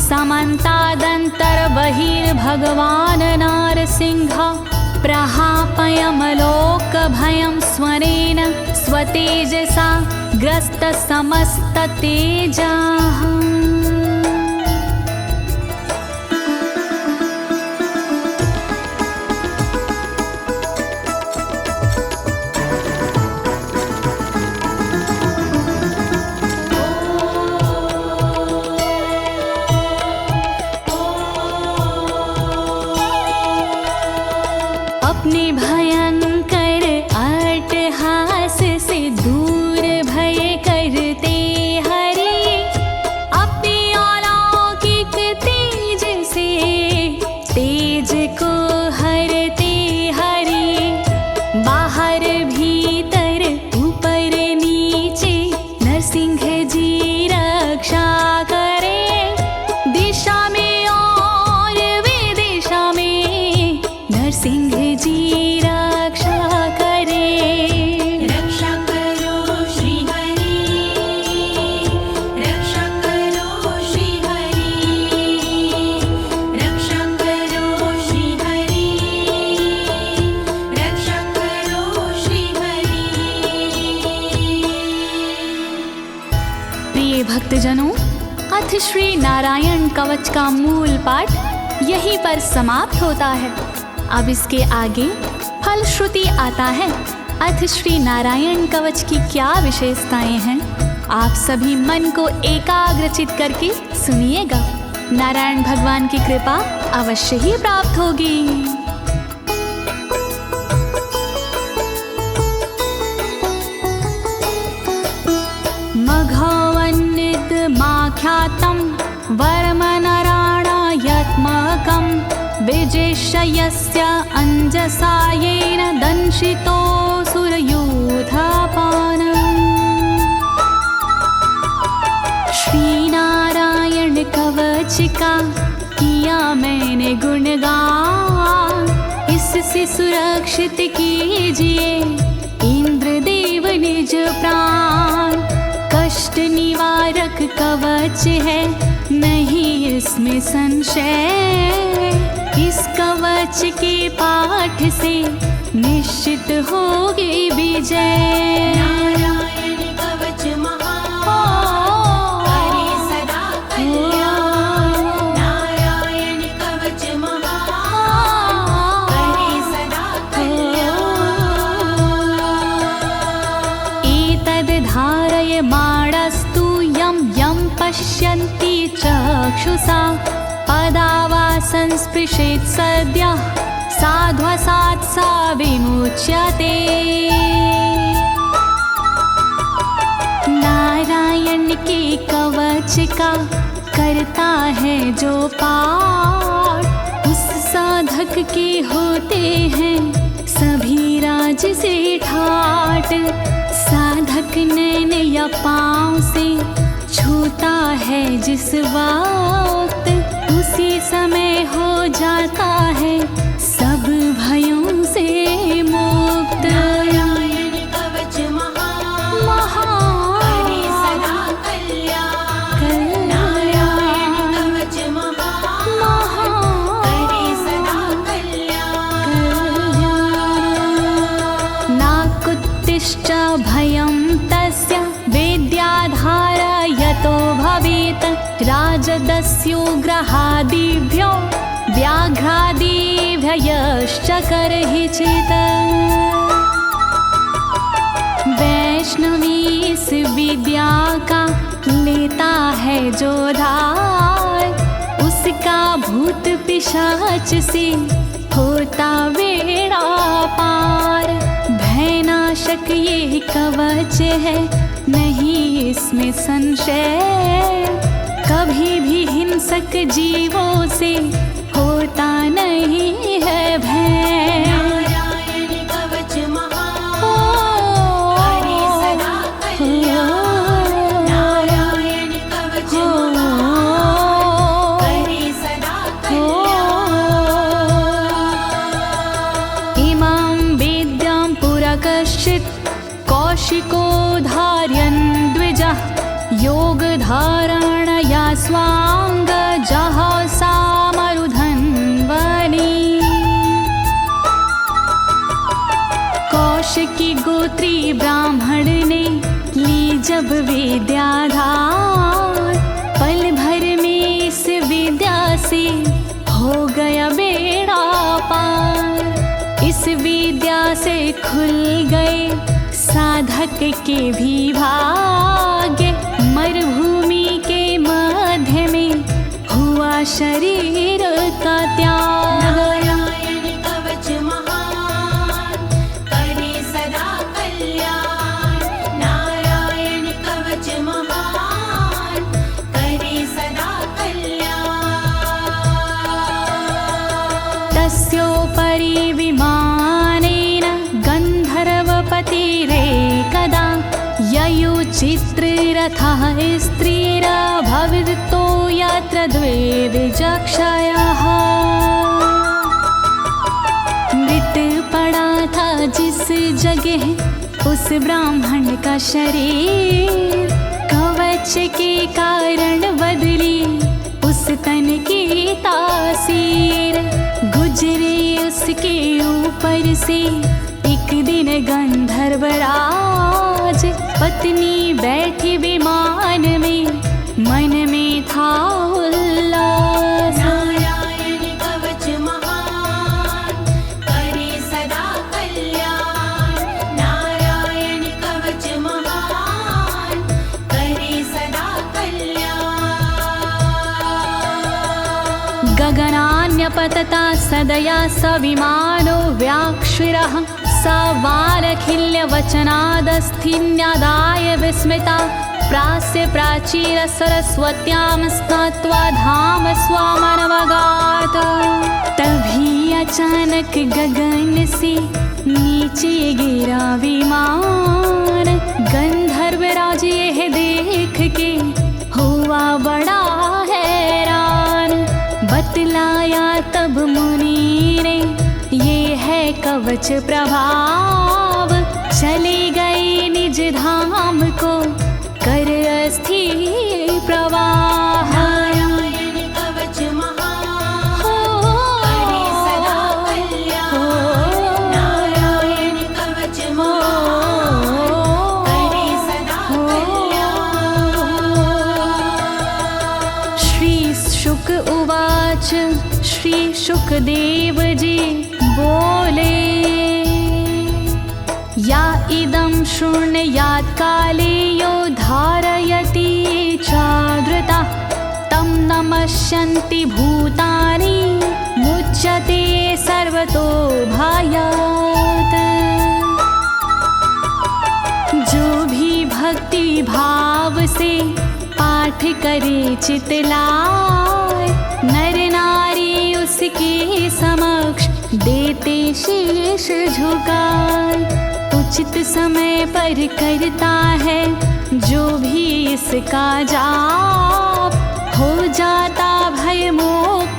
समन्तादन्तर्बहिर्भगवान् नारसिंहः प्रहापयमलोकभयं स्वरेण स्वतेजसा ग्रस्तसमस्ततेजाः। अपने भयंकर अट्टहास से दूर भय करते हरि अपने अलौकिक तेज से तेज को हरते हरि बाहर भीतर ऊपर नीचे नरसिंह जी रक्षा करे दिशा में और विदिशा में नरसिंह जी रक्षा करे। रक्षा करो श्री हरि रक्षा करो श्री हरि रक्षा करो श्री हरि रक्षा करो श्री हरि। प्रिय भक्तजनों, अथ श्री नारायण कवच का मूल पाठ यहीं पर समाप्त होता है। अब इसके आगे फलश्रुति आता है। अथ श्री नारायण कवच की क्या विशेषताएं हैं, आप सभी मन को एकाग्रचित करके सुनिएगा। नारायण भगवान की कृपा अवश्य ही प्राप्त होगी। मघवन्नित माख्यातं वर्मनराणायत्मकं विजेशयस्य अंजसायेन दंशितोऽसुरयूथपानम्। श्री नारायण कवच का किया मैंने गुणगान, इससे सुरक्षित कीजिए इंद्रदेव निज प्राण। कष्ट निवारक कवच है नहीं इसमें संशय, इस कवच के पाठ से निश्चित होगी विजय। नारायण कवच महान करे सदा कल्याण नारायण कवच महान करे सदा कल्याण। एतद् धारय माणस्तु यं यं पश्यन्ति चक्षुषा पदावा संस्पृशेत् सद्यः साध्वसात् सा विमुच्यते। नारायण के कवच का करता है जो पाठ, उस साधक के होते हैं सभी राज से ठाट। साधक नैन या पाँव से छूता है जिस बार उसी समय हो जाता है सब भयों से मुक्त। नारायण कवच महान करे सदा कल्याण। नारायण कवच महान करे सदा कल्याण। नाकुत्तिश्च भयं तस्य वेद्याधारयतो भवेत् राजदस्युग्रहादिभ्यो व्याघ्रादिभ्यश्च करहिचित्। वैष्णवी इस विद्या का लेता है जो धार, उसका भूत पिशाच से होता बेड़ा पार। भयनाशक ये कवच है नहीं इसमें संशय, कभी भी हिंसक जीवों से होता नहीं है भय। नारायण कवच महान करे सदा कल्याण। नारायण कवच महान करे सदा कल्याण। इमां वेद्यां पुरा कश्चित् कौशिको धारयन् द्विजः, योगधारणया स्वाङ्गजः सामरुधन्वने। कौशिकी गोत्री ब्राह्मण ने ली जब विद्याधार, पल भर में इस विद्या से हो गया बेड़ा पार। इस विद्या से खुल गए साधक के भी भाग्य, मरुभूमि के मध्य में हुआ शरीर का त्याग। नारायण कवच महान करे सदा कल्याण। नारायण कवच महान करे सदा कल्याण। तस्योपरि विमानेन गन्धर्वपतिरेकदा, ययुचित्ररथः स्त्रीरभवितो यत्र द्वे विचक्षयः। मृत पड़ा था जिस जगह उस ब्राह्मण का शरीर, कवच के कारण बदली उस तन की तासीर। गुजरे उसके ऊपर से एक दिन गंधर्वराज, पत्नी बैठी विमान में मन में था उल्लास। नारायण कवच महान करे सदा कल्याण। नारायण कवच महान करे सदा कल्याण। गगनान्यपतता सदया स विमानो व्याक्षिरः, स वालखिल्यवचनादस्थिन्यादाय विस्मिता, प्रास्य प्राचीर सरस्वत्यां स्नात्वा धाम स्वामनवगात। तभी अचानक गगन से नीचे गिरा विमान, गंधर्वराज यह देख के हुआ बड़ा हैरान। बतलाया तब मुनि ने ये है कवच प्रभाव, चले गए निज धाम को कर अस्थिर प्रवाह। नारायण कवच महान करे सदा कल्याण। नारायण कवच महान करे सदा कल्याण। श्री शुक उवाच, श्री शुकदेव जी बोले, या इदं शृणुयात् काले यो धारयति चादृता, तं नमस्यन्ति भूतानि मुच्यते सर्वतो भयात्। जो भी भक्ति भाव से पाठ करे चितलाय, नर नारी उसके समक्ष देते शीश झुकाए। उचित समय पर करता है जो भी इसका जाप, हो जाता भय मोक्ष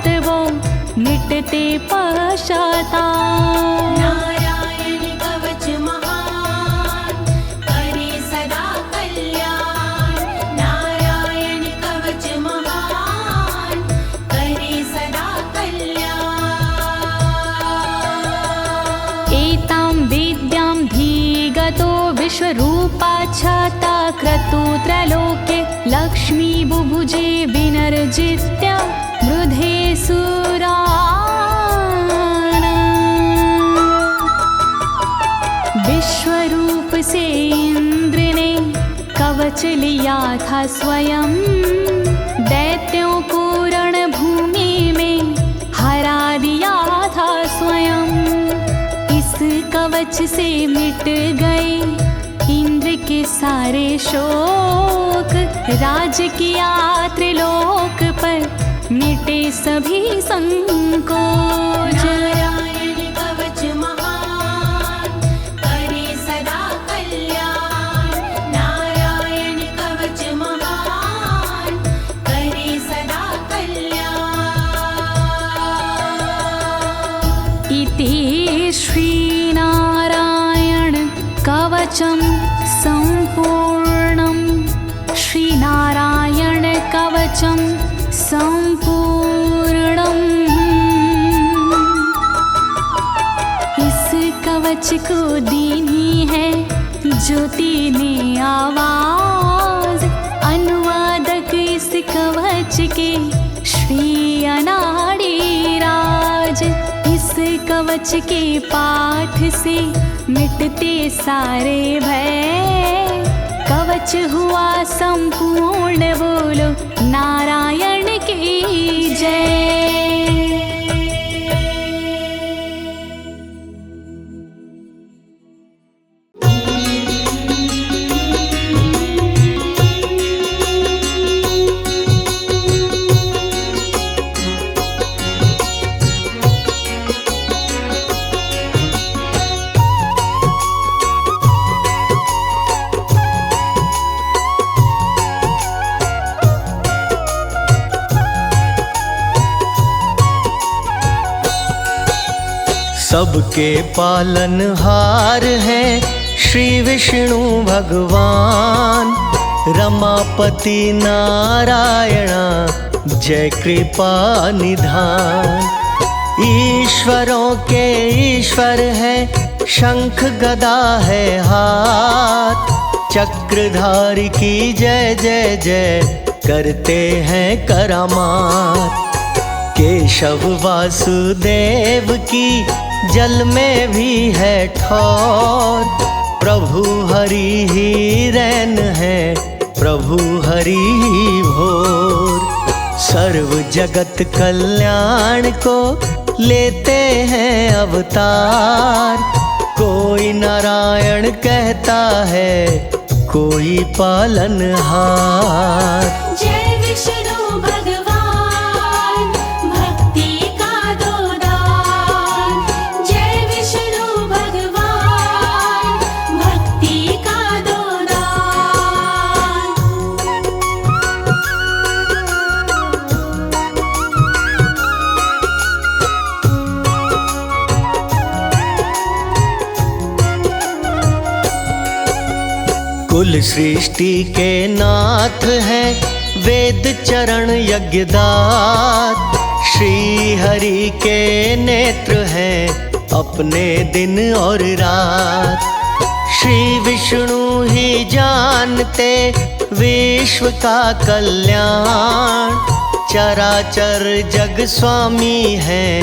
विश्वरूपा छाता क्रतुत्रलोके लक्ष्मी बुभुजे विनर्जित्य मृधे सुराना। विश्वरूप से इंद्र ने कवच लिया था स्वयं, दैत्यों को रणभूमि में हरा दिया था स्वयं। इस कवच से मिट गए इंद्र के सारे शोक, राज किया त्रिलोक पर मिटे सभी संकोच। नारायण कवच महान करे सदा कल्याण, नारायण कवच महान करे सदा कल्याण। इति श्रीनारायण कवचं सम्पूर्णं, श्रीनारायण कवचं सम्पूर्णम्। इस कवच को दीनी है ज्योति ने आवाज, अनुवादक इस कवच के श्री अनाड़ी राज। इस कवच के पाठ से मिटते सारे भय, कवच हुआ संपूर्ण, बोलो नारायण की जय। सबके पालनहार हैं श्री विष्णु भगवान, रमापति नारायण जय कृपा निधान। ईश्वरों के ईश्वर है, शंख गदा है हाथ, चक्रधारी की जय जय जय करते हैं करामात। केशव वासुदेव की जल में भी है ठौर, प्रभु हरि ही रैन है, प्रभु हरि ही भोर। सर्व जगत कल्याण को लेते हैं अवतार, कोई नारायण कहता है, कोई पालनहार। जय विष्णु भगवान भक्ति का दो दान, जय विष्णु भगवान भक्ति का दो दान। कुल सृष्टि के नाथ हैं, वेद चरण यज्ञदात, श्री हरि के नेत्र हैं, अपने दिन और रात। श्री विष्णु ही जानते विश्व का कल्याण, चराचर जग स्वामी हैं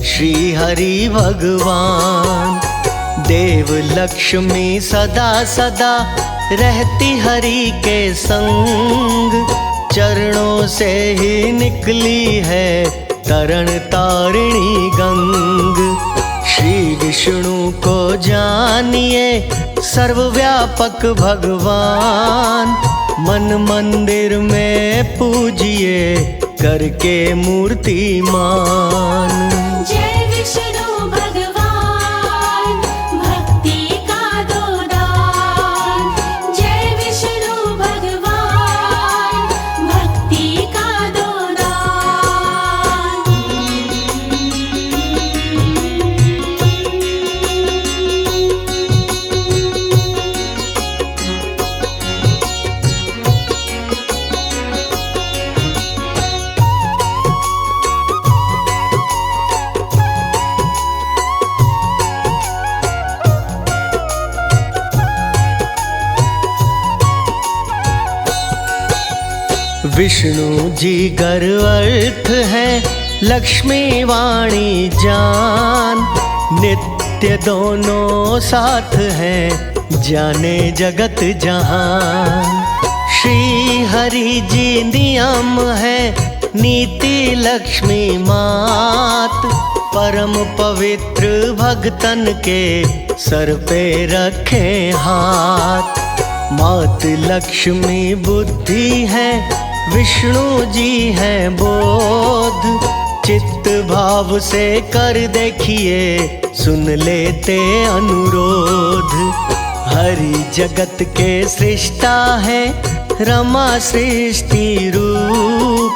श्री हरि भगवान। देव लक्ष्मी सदा सदा रहती हरि के संग, चरणों से ही निकली है तरण तारिणी गंग। श्री विष्णु को जानिए सर्वव्यापक भगवान, मन मंदिर में पूजिए करके मूर्तिमान। जय विष्णु भगवान भक्ति का दो दान, जय विष्णु भगवान भक्ति का दो दान। विष्णु जी गर्वर्थ है, लक्ष्मी वाणी जान। नित्य दोनों साथ हैं, जाने जगत जहान। श्री हरि जी नियम है, नीति लक्ष्मी मात। परम पवित्र भक्तन के सर पे रखे हाथ। मात लक्ष्मी बुद्धि है, विष्णु जी हैं बोध। चित्त भाव से कर देखिए, सुन लेते अनुरोध। हरि जगत के सृष्टा है, रमा सृष्टि रूप।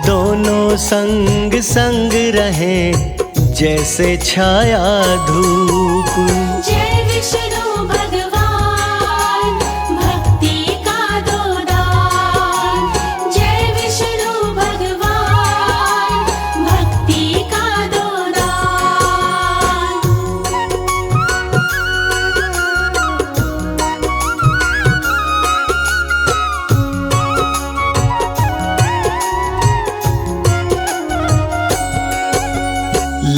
दोनों संग संग रहें, जैसे छाया धूप। जय विष्णु भगवान, भक्ति का दो दान। जय विष्णु भगवान, भक्ति का दो दान।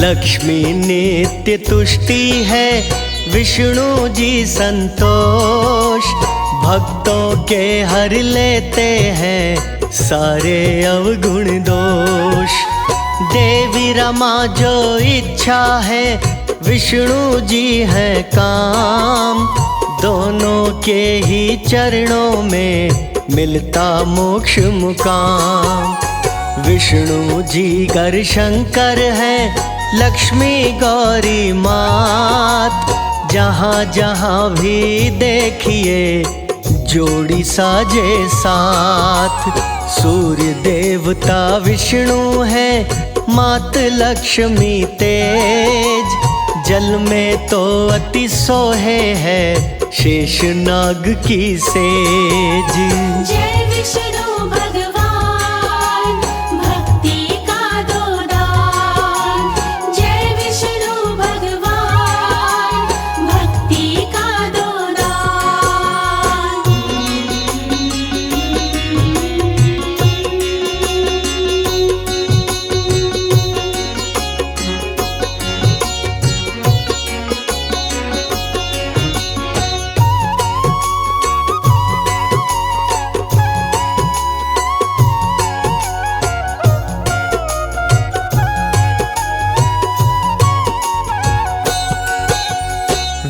लक्ष्मी नित्य तुष्टि है, विष्णु जी संतोष। भक्तों के हर लेते हैं, सारे अवगुण दोष। देवी रमा जो इच्छा है, विष्णु जी है काम। दोनों के ही चरणों में मिलता मोक्ष मुकाम। विष्णु जी कर शंकर है, लक्ष्मी गौरी मात। जहाँ जहाँ भी देखिए, जोड़ी साजे साथ। सूर्य देवता विष्णु है, मात लक्ष्मी तेज। जल में तो अति सोहे है, शेषनाग की सेज। जय विष्णु भगवान, भक्ति का दो दान। जय विष्णु भगवान, भक्ति का दो दान।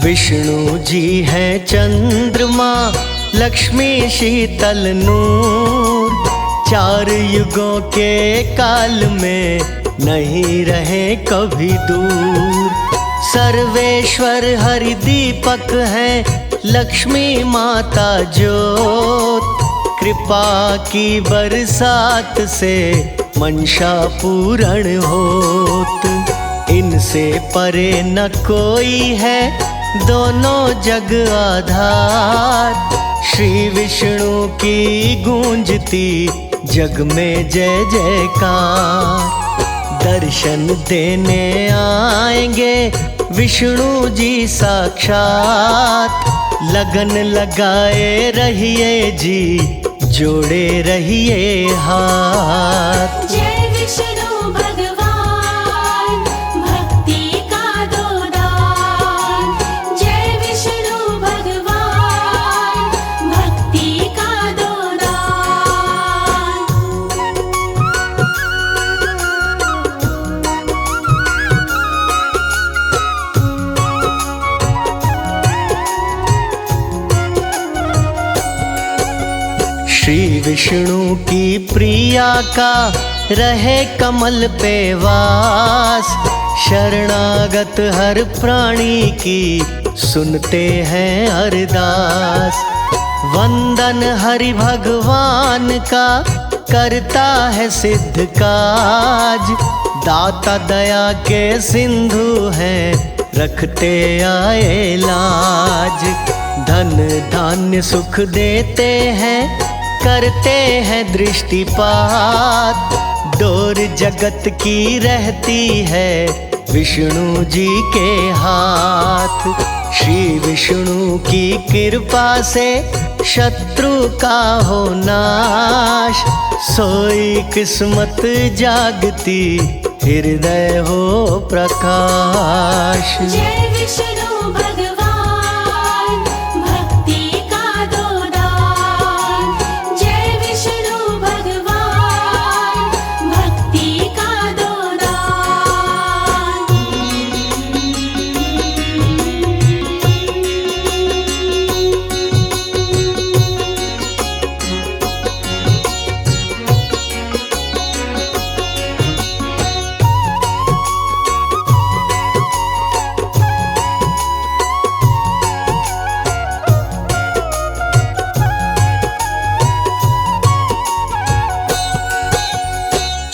विष्णु जी है चंद्रमा, लक्ष्मी शीतल नूर। चार युगों के काल में नहीं रहे कभी दूर। सर्वेश्वर हरि दीपक है, लक्ष्मी माता ज्योत। कृपा की बरसात से मंशा पूर्ण होत। इनसे परे न कोई है, दोनों जग आधार। श्री विष्णु की गूंजती जग में जय जयकार। दर्शन देने आएंगे विष्णु जी साक्षात। लगन लगाए रहिए जी, जोड़े रहिए हाथ। जय विष्णु भगवान, भक्ति का दो दान। जय विष्णु भगवान, भक्ति का दो दान। श्री विष्णु की प्रिया का रहे कमल पे वास। शरणागत हर प्राणी की सुनते हैं अरदास। वंदन हरि भगवान का करता है सिद्ध काज। दाता दया के सिंधु हैं, रखते आए लाज। धन धान्य सुख देते हैं, करते हैं दृष्टिपात। डोर जगत की रहती है, विष्णु जी के हाथ। श्री विष्णु की कृपा से शत्रु का हो नाश, सोई किस्मत जागती हृदय हो प्रकाश। जय विष्णु भगवान भक्ति का दो दान। जय विष्णु भगवान भक्ति का दो दान।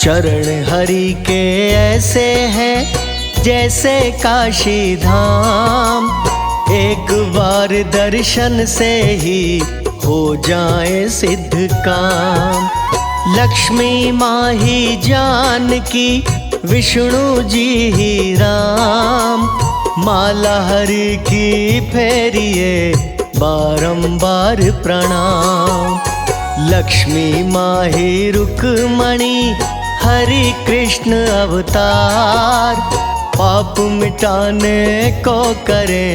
चरण हरि के ऐसे हैं जैसे काशी धाम, एक बार दर्शन से ही हो जाए सिद्ध काम। लक्ष्मी माँ ही जानकी, विष्णु जी ही राम, माला हरि की फेरिए बारंबार प्रणाम। लक्ष्मी माँ ही रुक्मणी, हरि कृष्ण अवतार, पाप मिटाने को करे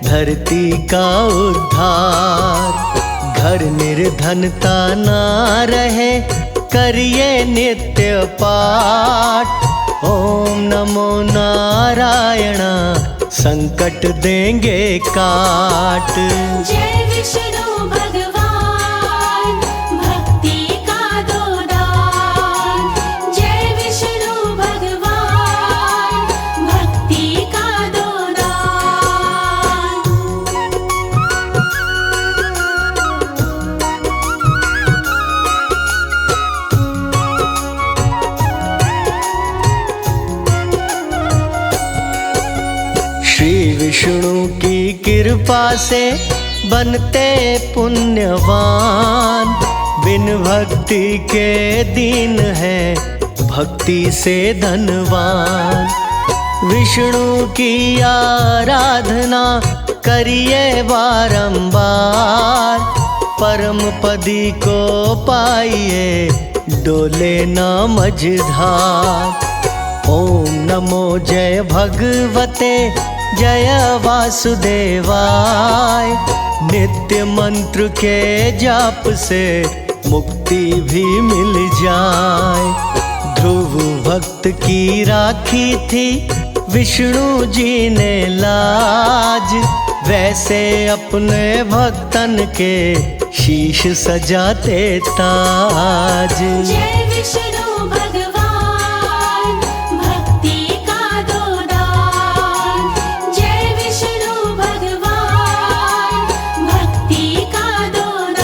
धरती का उद्धार। घर निर्धनता ना रहे करिए नित्य पाठ, ओम नमो नारायण संकट देंगे काट। जय विष्णु भगवान भक्ति का दो दान। जय विष्णु भगवान भक्ति का दो दान। श्री विष्णु की कृपा से बनते पुण्यवान, बिन भक्ति के दीन है भक्ति से धनवान। विष्णु की आराधना करिए बारंबार, परम पदी को पाइए डोले ना मझधार। ओम नमो जय भगवते जय वासुदेवाय, नित्य मंत्र के जाप से मुक्ति भी मिल जाए। ध्रुव भक्त की राखी थी विष्णु जी ने लाज, वैसे अपने भक्तन के शीश सजाते ताज। जय विष्णु भगवान भक्ति का दो दान। जय विष्णु भगवान भक्ति का दो दान।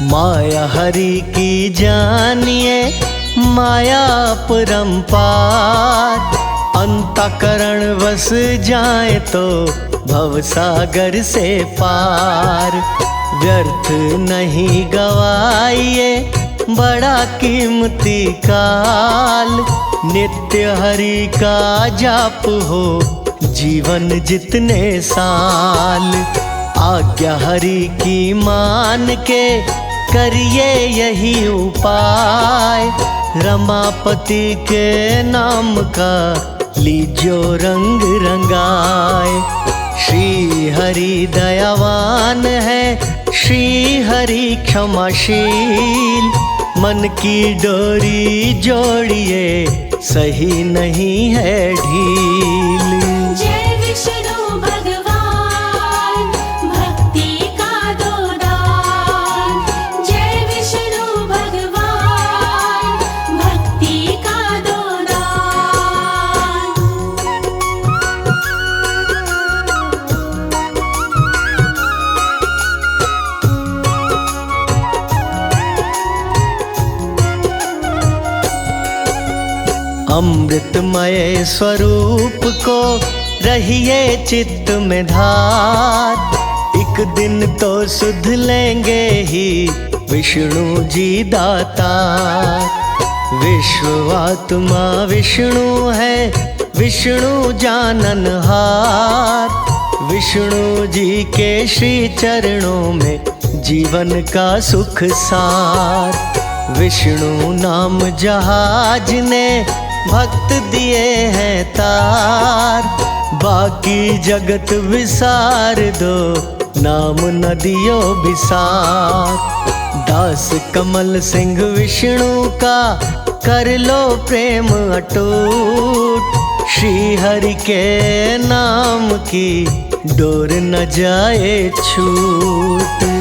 माया हरि की जानिए माया परंपार, अंतःकरण वस जाए तो भवसागर से पार। व्यर्थ नहीं गवाइए बड़ा कीमती काल, नित्य हरि का जाप हो जीवन जितने साल। आज्ञा हरि की मान के करिए यही उपाय, रमापति के नाम का लीजो रंग रंगाए। श्री हरि दयावान है, श्री हरि क्षमाशील, मन की डोरी जोड़िए सही नहीं है ढील। जय विष्णु भगवान भक्ति का दो दान। जय विष्णु भगवान भक्ति का दो दान। अमृतमय स्वरूप को रहिए चित्त में धार। एक दिन तो सुध लेंगे ही विष्णु जी दातार। विश्वात्मा विष्णु है, विष्णु जाननहार। विष्णु जी के श्री चरणों में जीवन का सुख सार। विष्णु नाम जहाज ने भक्त दिए हैं तार। बाकी जगत विसार दो, नाम नदियों बिसार। दास कमल सिंह विष्णु का कर लो प्रेम अटूट। श्री हरि के नाम की डोर न जाए छूट।